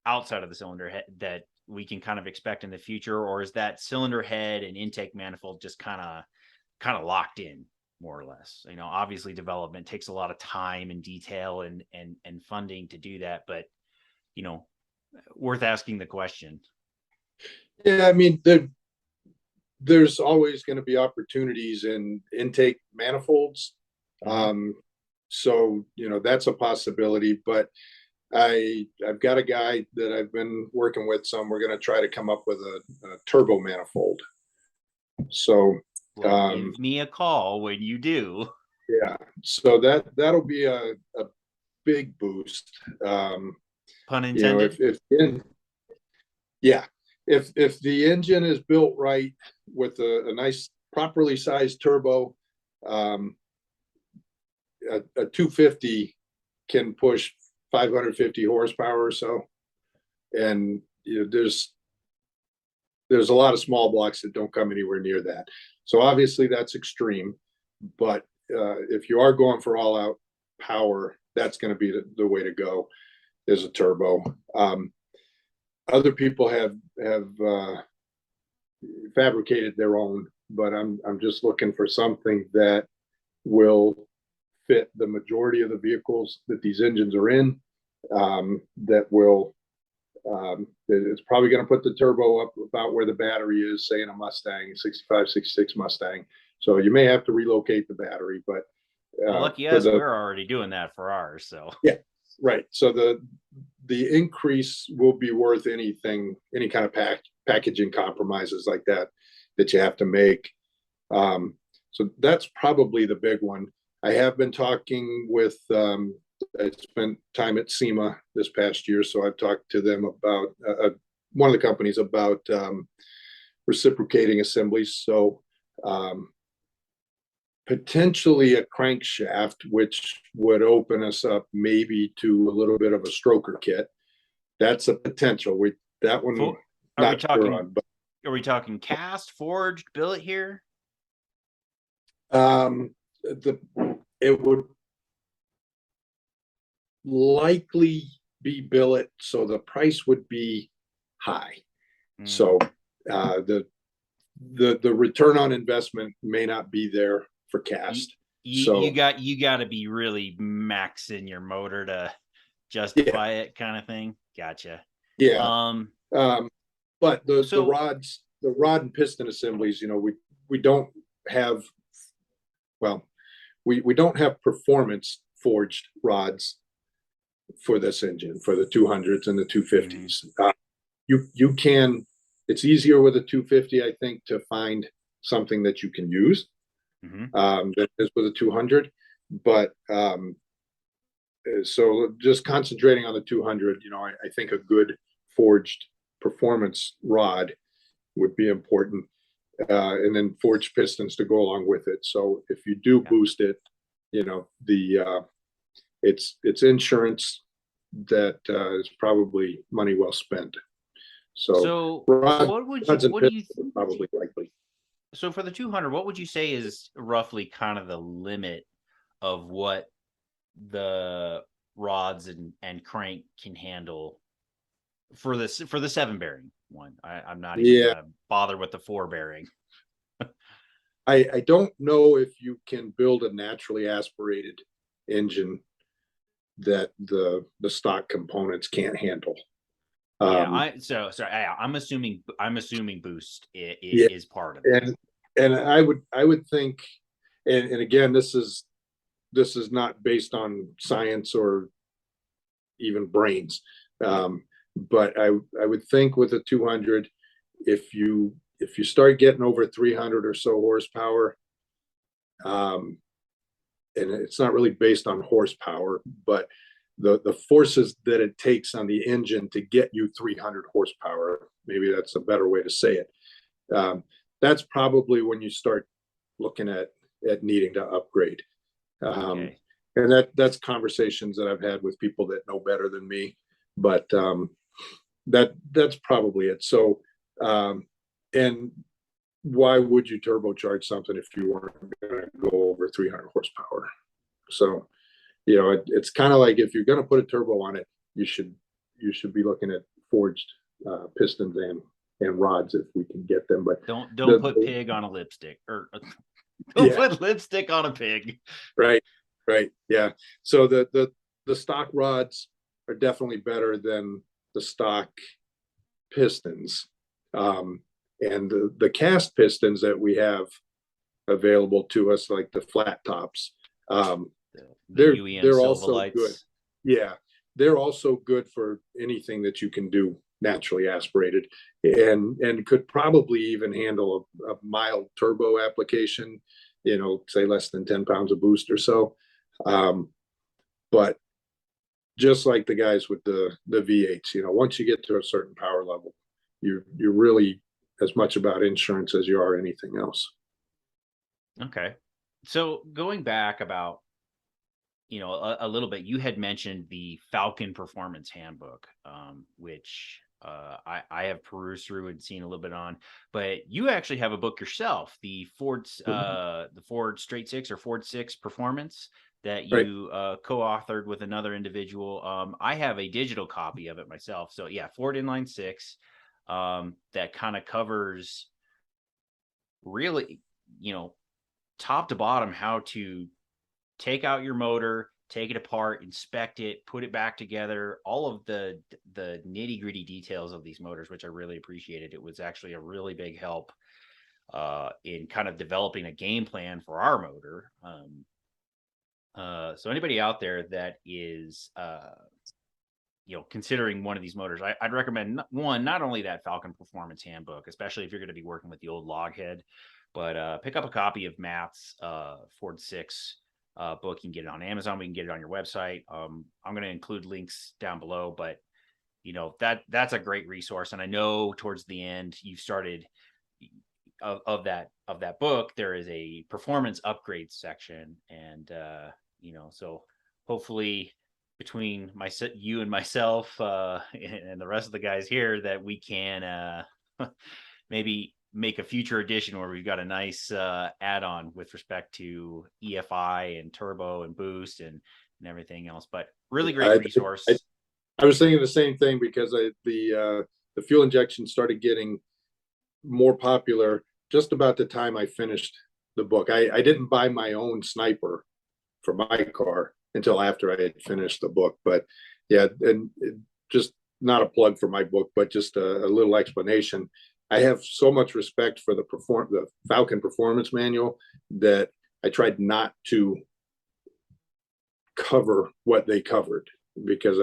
outside of the cylinder head that we can kind of expect in the future, or is that cylinder head and intake manifold just kind of locked in more or less? Obviously development takes a lot of time and detail and funding to do that, but you know, worth asking the question. Yeah, I mean, there's always going to be opportunities in intake manifolds. Mm-hmm. So, that's a possibility, but I've got a guy that I've been working with some. We're going to try to come up with a turbo manifold. So, Well, um, give me a call when you do. yeah, so that'll be a big boost. Pun You know, intended. yeah, if the engine is built right with a nice properly sized turbo, um, a 250 can push 550 horsepower or so, and there's a lot of small blocks that don't come anywhere near that. So obviously that's extreme, but if you are going for all out power, that's going to be the way to go. Is a turbo. Other people have fabricated their own, but I'm just looking for something that will fit the majority of the vehicles that these engines are in. That will it's probably going to put the turbo up about where the battery is, say in a Mustang, 65, 66 Mustang. So you may have to relocate the battery, but Well, lucky for us, the we're already doing that for ours. So yeah, right. So the increase will be worth anything, any kind of packaging compromises like that that you have to make. So that's probably the big one. I have been talking with I spent time at SEMA this past year, so I've talked to them about one of the companies about reciprocating assemblies. So potentially a crankshaft, which would open us up maybe to a little bit of a stroker kit. That's a potential. That one are we not sure talking? on, but Are we talking cast, forged, billet here? the it would likely be billet, so the price would be high. Mm. So the return on investment may not be there for You, cast. you So got to be really maxing your motor to yeah, justify it, kind of thing. Gotcha. yeah. Um. Um, but the So rods, the rod and piston assemblies, we don't have well, we don't have performance forged rods for this engine for the 200s and the mm, 250s. You can. It's easier with a 250, I think, to find something that you can use mm-hmm. than it is with a 200. But so just concentrating on the 200, I think a good forged performance rod would be important, and then forged pistons to go along with it. So if you do Yeah. boost it, the it's insurance that is probably money well spent. So So rods and what do you pistons are probably likely. so for the 200, what would you say is roughly kind of the limit of what the rods and crank can handle for the 7 bearing one? I'm not even Yeah, gonna bother with the 4 bearing. I don't know if you can build a naturally aspirated engine that the stock components can't handle. Yeah, Um, I'm assuming boost yeah, is part of that. and I would think, and again, this is not based on science or even brains, but I would think with a 200, if you start getting over 300 or so horsepower, um, and it's not really based on horsepower, but the forces that it takes on the engine to get you 300 horsepower, maybe that's a better way to say it. Um, that's probably when you start looking at needing to upgrade. Um, Okay. and that's conversations that I've had with people that know better than me. But that's probably it. So, and why would you turbocharge something if you weren't going to go over 300 horsepower? So, it's kind of like if you're going to put a turbo on it, you should be looking at forged pistons and rods if we can get them. But Don't put pig on a lipstick, or don't yeah, put lipstick on a pig. right, right, yeah. So the stock rods are definitely better than the stock pistons, and the cast pistons that we have available to us, like the flat tops, The UEM they're Silva also good. lights. Yeah, they're also good for anything that you can do naturally aspirated, and could probably even handle a mild turbo application, say less than 10 pounds of boost or so. But just like the guys with the V8s, once you get to a certain power level, you're really as much about insurance as you are anything else. Okay. So going back about, a little bit, you had mentioned the Falcon Performance Handbook, which I have perused through and seen a little bit on, but you actually have a book yourself, the Ford Straight Six or Ford Six Performance, that Right. you co-authored with another individual. I have a digital copy of it myself. So yeah, Ford Inline Six, that kind of covers really, top to bottom, how to take out your motor, take it apart, inspect it, put it back together, all of the nitty-gritty details of these motors, which I really appreciated. It was actually a really big help in kind of developing a game plan for our motor. So anybody out there that is considering one of these motors, I'd recommend one, not only that Falcon Performance Handbook, especially if you're going to be working with the old loghead, but pick up a copy of Matt's Ford 6 book. You can get it on Amazon. We can get it on your website. I'm going to include links down below, but that's a great resource. And I know towards the end you started of that book, there is a performance upgrade section, and so hopefully between you and myself, and the rest of the guys here, that we can maybe make a future edition where we've got a nice add-on with respect to EFI and turbo and boost and everything else. But really great I, I, resource. I was thinking the same thing because the fuel injection started getting more popular just about the time I finished the book. I didn't buy my own sniper for my car until after I had finished the book. But yeah, and just not a plug for my book, but just a little explanation. I have so much respect for the Falcon Performance Manual that I tried not to cover what they covered, because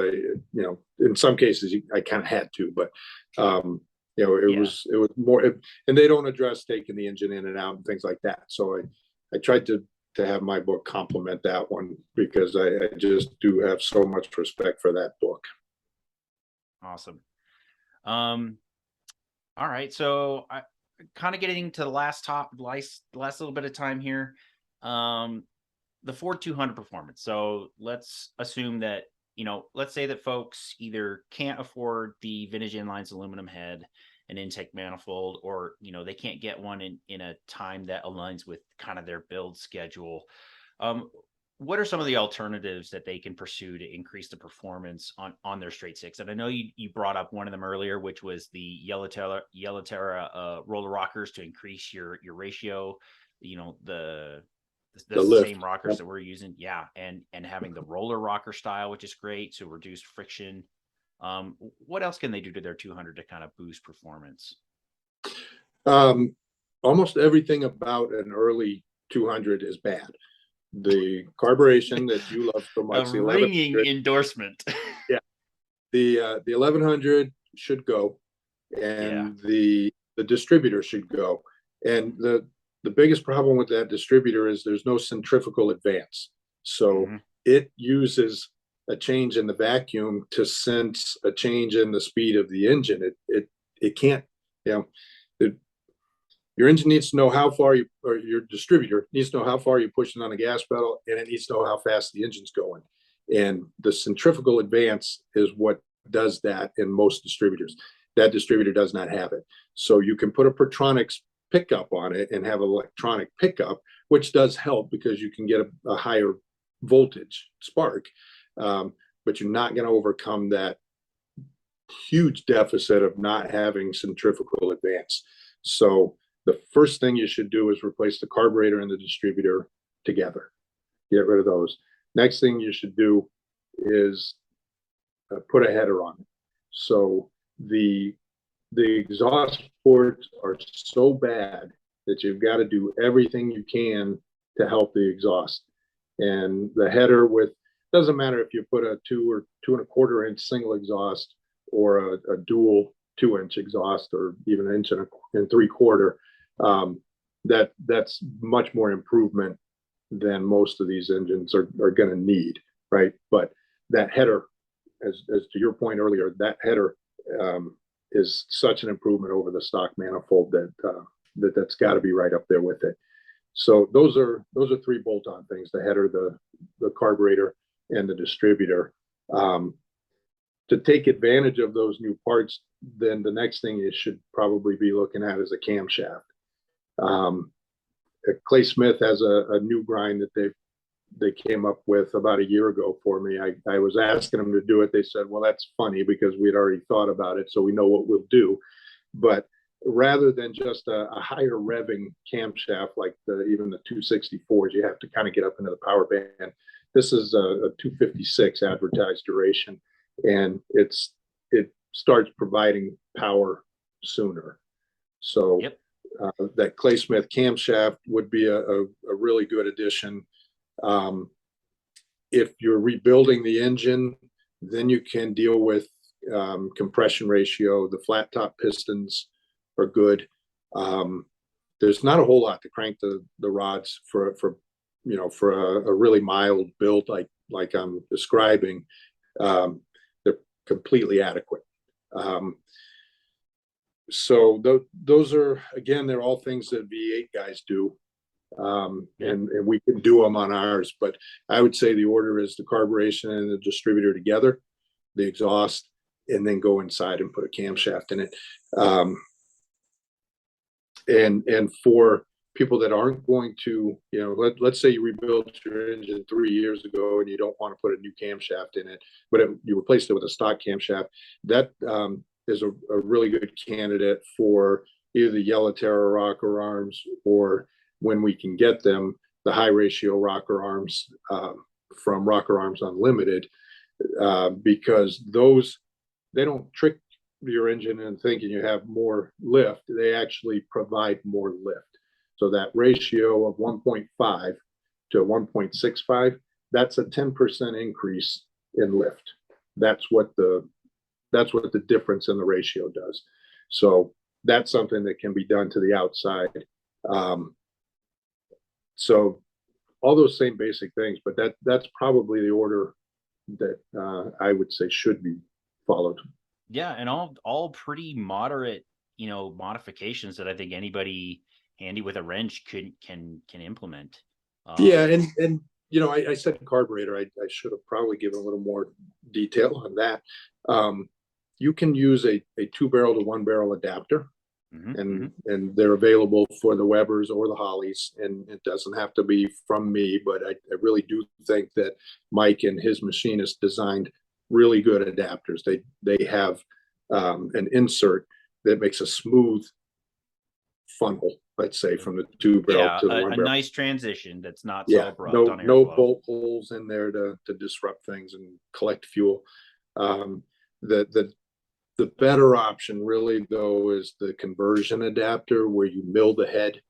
in some cases I kind of had to, but it was more, and they don't address taking the engine in and out and things like that. So I tried to have my book complement that one, because I just do have so much respect for that book. Awesome. All right. So I kind of getting to the last little bit of time here. The Ford 200 Performance. So let's assume that, let's say that folks either can't afford the Vintage Inlines aluminum head and intake manifold, or, they can't get one in a time that aligns with kind of their build schedule. What are some of the alternatives that they can pursue to increase the performance on their straight six? And I know you brought up one of them earlier, which was the Yellow Terra roller rockers to increase your ratio. The Lift. same rockers that we're using, yeah, and having the roller rocker style, which is great, to reduce friction. What else can they do to their 200 to kind of boost performance? Almost everything about an early 200 is bad. The carburation that you love so much, a ringing endorsement. Yeah, the 1100 should go, and the distributor should go. And the biggest problem with that distributor is there's no centrifugal advance, so it uses a change in the vacuum to sense a change in the speed of the engine. It can't, Your engine needs to know how far you, or your distributor needs to know how far you're pushing on the gas pedal, and it needs to know how fast the engine's going. And the centrifugal advance is what does that in most distributors. That distributor does not have it. So you can put a Pertronix pickup on it and have an electronic pickup, which does help because you can get a higher voltage spark. But you're not going to overcome that huge deficit of not having centrifugal advance. So the first thing you should do is replace the carburetor and the distributor together. Get rid of those. Next thing you should do is put a header on it. So the exhaust ports are so bad that you've got to do everything you can to help the exhaust. And the header with, doesn't matter if you put a 2 or 2.25 inch single exhaust or a dual 2-inch exhaust or even 1.75 inch, that's much more improvement than most of these engines are going to need, right? But that header, as to your point earlier, that header is such an improvement over the stock manifold that's got to be right up there with it. So those are 3 bolt-on things: the header, the carburetor, and the distributor. To take advantage of those new parts, then the next thing you should probably be looking at is a camshaft. Clay Smith has a new grind that they came up with about a year ago for me. I was asking them to do it. They said, well, that's funny because we'd already thought about it, so we know what we'll do. But rather than just a higher revving camshaft like even the 264s, you have to kind of get up into the power band. This is a 256 advertised duration, and it starts providing power sooner. So Yep. that Clay Smith camshaft would be a really good addition. If you're rebuilding the engine, then you can deal with compression ratio. The flat top pistons are good. There's not a whole lot to crank the rods for a really mild build like I'm describing. They're completely adequate. So those are, again, they're all things that V8 guys do. And we can do them on ours, but I would say the order is the carburation and the distributor together, the exhaust, and then go inside and put a camshaft in it. And for people that aren't going to, let's say you rebuilt your engine 3 years ago and you don't want to put a new camshaft in it, but you replaced it with a stock camshaft, that is a really good candidate for either the Yellow Terra rocker arms, or when we can get them, the high ratio rocker arms from Rocker Arms Unlimited, because they don't trick your engine and thinking you have more lift. They actually provide more lift. So that ratio of 1.5 to 1.65, that's a 10% increase in lift. That's what the difference in the ratio does. So that's something that can be done to the outside. So all those same basic things, but that's probably the order that I would say should be followed. Yeah, and all pretty moderate, modifications that I think anybody handy with a wrench can implement. Yeah, and I said carburetor. I should have probably given a little more detail on that. You can use a 2-barrel to 1-barrel adapter. And they're available for the Webers or the Holleys, and it doesn't have to be from me, but I really do think that Mike and his machinist designed really good adapters. They have an insert that makes a smooth funnel, let's say, from the 2-barrel to the 1-barrel. A nice transition that's not so abrupt on airflow. No bolt holes in there to disrupt things and collect fuel. The better option really, though, is the conversion adapter, where you mill the head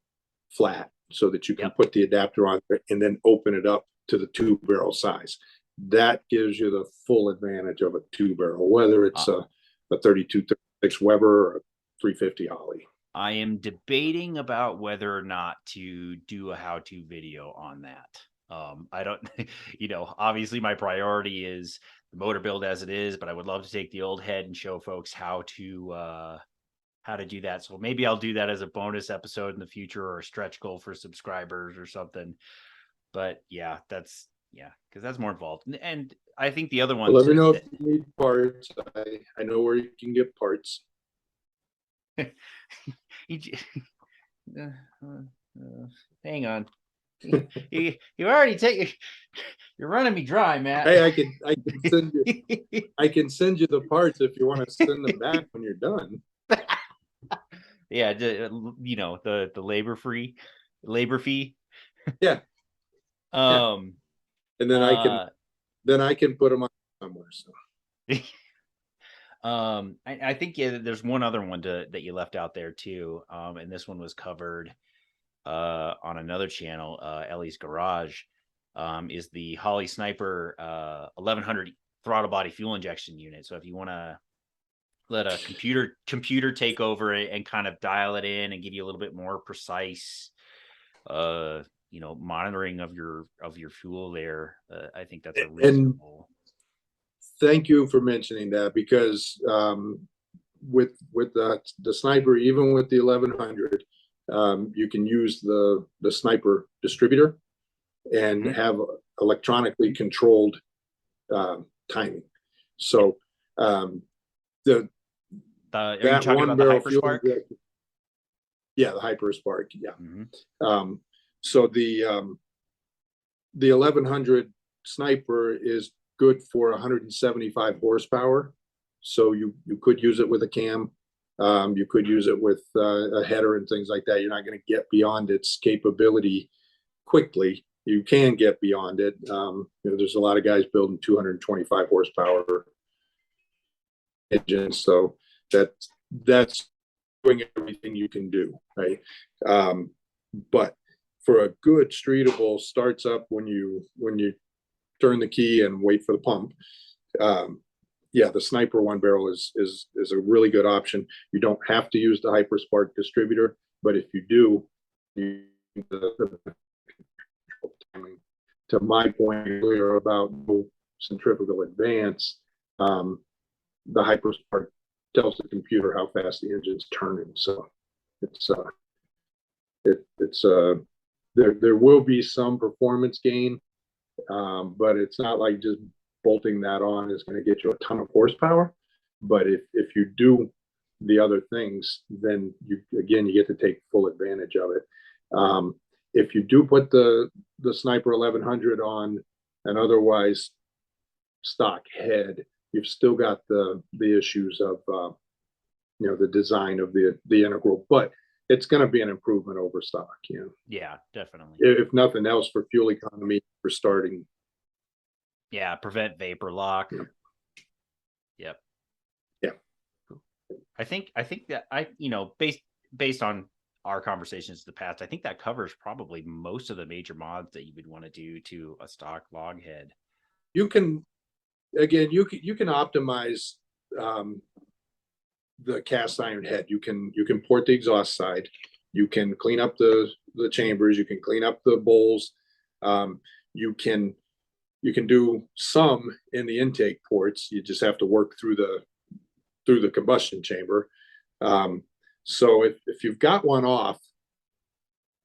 flat so that you can put the adapter on and then open it up to the 2-barrel size. That gives you the full advantage of a 2-barrel, whether it's a 32-36 Weber or a 350 Holley. I am debating about whether or not to do a how-to video on that. I don't, obviously my priority is the motor build as it is, but I would love to take the old head and show folks how to how to do that. So maybe I'll do that as a bonus episode in the future, or a stretch goal for subscribers or something. But yeah, because that's more involved. And I think the other one Well, let me to know if that, you need parts. I know where you can get parts. uh, hang on. You already take you're running me dry, Matt. Hey, I can send you the parts if you want to send them back when you're done. Yeah, the labor fee. Yeah, yeah, Um, and uh, then I can put them on somewhere. So I think there's one other one that you left out there too. And this one was covered on another channel, Ellie's Garage. Is the Holly Sniper 1100 throttle body fuel injection unit. So if you want to let a computer take over it and kind of dial it in and give you a little bit more precise monitoring of your fuel there, I think that's a and reasonable. thank you for mentioning that, because with the sniper, even with the 1100, you can use the sniper distributor and have electronically controlled timing. So the Are you that talking one about the barrel fuel Hyperspark? injection, yeah, the Hyper Spark, yeah. Mm-hmm. So the 1100 sniper is good for 175 horsepower. So you could use it with a cam. You could use it with a header and things like that. You're not going to get beyond its capability quickly. You can get beyond it. There's a lot of guys building 225 horsepower engines, so that's doing everything you can do, right? But for a good streetable, starts up when you turn the key and wait for the pump. Yeah, the Sniper one barrel is a really good option. You don't have to use the Hyperspark distributor, but if you do, the timing. To my point earlier about centrifugal advance, the Hyperspark tells the computer how fast the engine's turning. So it's there will be some performance gain, but it's not like just bolting that on is going to get you a ton of horsepower. But if you do the other things, then you get to take full advantage of it. If you do put the Sniper 1100 on an otherwise stock head, you've still got the issues of the design of the integral, but it's going to be an improvement over stock. Yeah, definitely. If nothing else, for fuel economy, for starting. Yeah, prevent vapor lock. Yeah. Yep. Yeah. I think that based on our conversations in the past, I think that covers probably most of the major mods that you would want to do to a stock log head. You can optimize the cast iron head. You can port the exhaust side. You can clean up the chambers. You can clean up the bowls. You can do some in the intake ports. You just have to work through the combustion chamber. So if you've got one off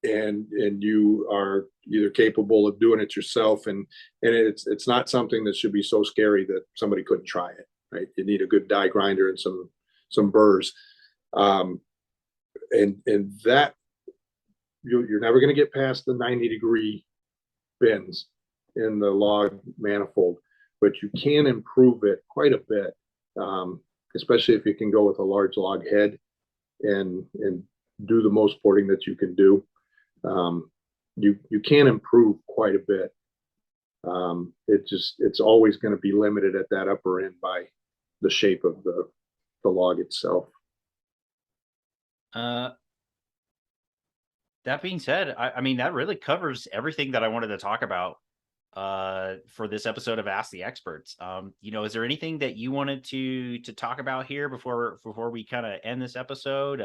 and you are either capable of doing it yourself, and it's not something that should be so scary that somebody couldn't try it, right? You need a good die grinder and some burrs, and that you're never going to get past the 90-degree bends in the log manifold, but you can improve it quite a bit, especially if you can go with a large log head and do the most porting that you can do. You can improve quite a bit. It's always going to be limited at that upper end by the shape of the log itself. That being said, I mean, that really covers everything that I wanted to talk about for this episode of Ask the Experts. Is there anything that you wanted to talk about here before we kind of end this episode?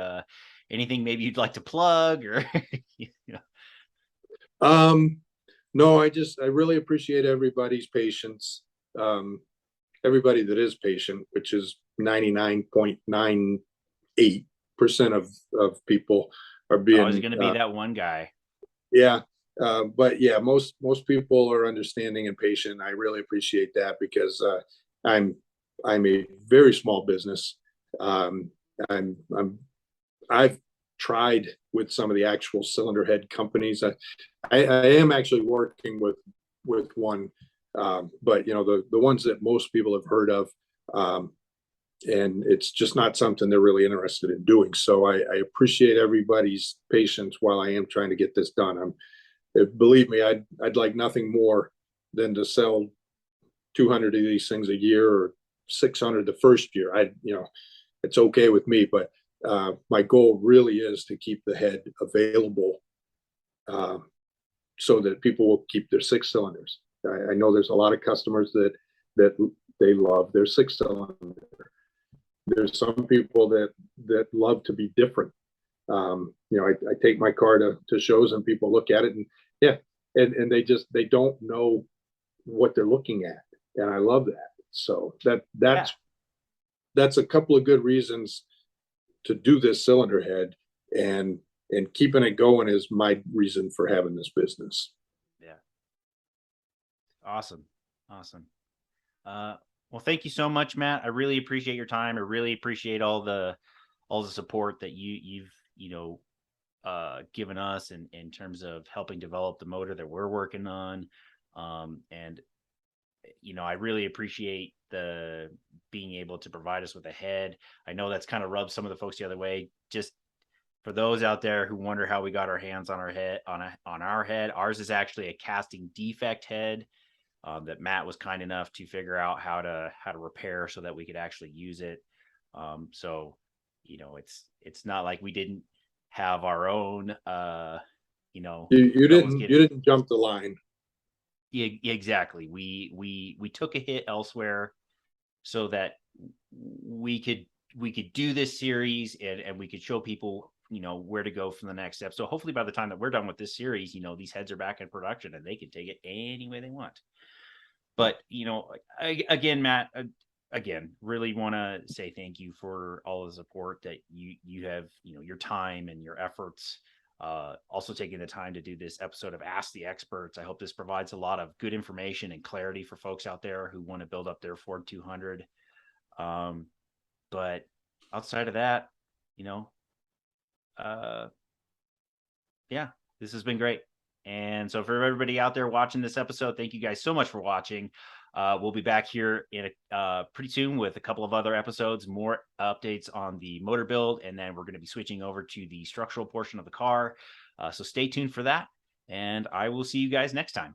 Anything maybe you'd like to plug, or No, I really appreciate everybody's patience. Everybody that is patient, which is 99.98%. of people are Always being, going to be that one guy. yeah. But yeah, most people are understanding and patient. I really appreciate that because I'm I'm a very small business. Um, I'm I've tried with some of the actual cylinder head companies. I am actually working with one, but you know the ones that most people have heard of, um, and it's just not something they're really interested in doing. So I appreciate everybody's patience while I am trying to get this done. Believe me, I'd like nothing more than to sell 200 of these things a year or 600 the first year. It's okay with me, but my goal really is to keep the head available, uh, so that people will keep their six cylinders. I know there's a lot of customers that they love their six cylinder. There's some people that love to be different. I take my car to shows and people look at it and yeah, and they don't know what they're looking at, and I love that. So Yeah. that's a couple of good reasons to do this cylinder head, and keeping it going is my reason for having this business. Yeah. Awesome. Awesome. Well, thank you so much, Matt. I really appreciate your time. I really appreciate all the support that you've given us in terms of helping develop the motor that we're working on. And I really appreciate the being able to provide us with a head. I know that's kind of rubbed some of the folks the other way. Just for those out there who wonder how we got our hands on our head on our head, ours is actually a casting defect head. That Matt was kind enough to figure out how to repair so that we could actually use it. So it's not like we didn't have our own You troubles didn't you getting. didn't jump the line. Yeah, exactly. We took a hit elsewhere so that we could do this series and we could show people where to go from the next step. So hopefully by the time that we're done with this series, these heads are back in production and they can take it any way they want. But again, Matt, again, really want to say thank you for all the support that you have, your time and your efforts. Also taking the time to do this episode of Ask the Experts. I hope this provides a lot of good information and clarity for folks out there who want to build up their Ford 200. But outside of that, uh, yeah, this has been great. And so for everybody out there watching this episode, thank you guys so much for watching. We'll be back here in pretty soon with a couple of other episodes, more updates on the motor build, and then we're going to be switching over to the structural portion of the car. So stay tuned for that, and I will see you guys next time.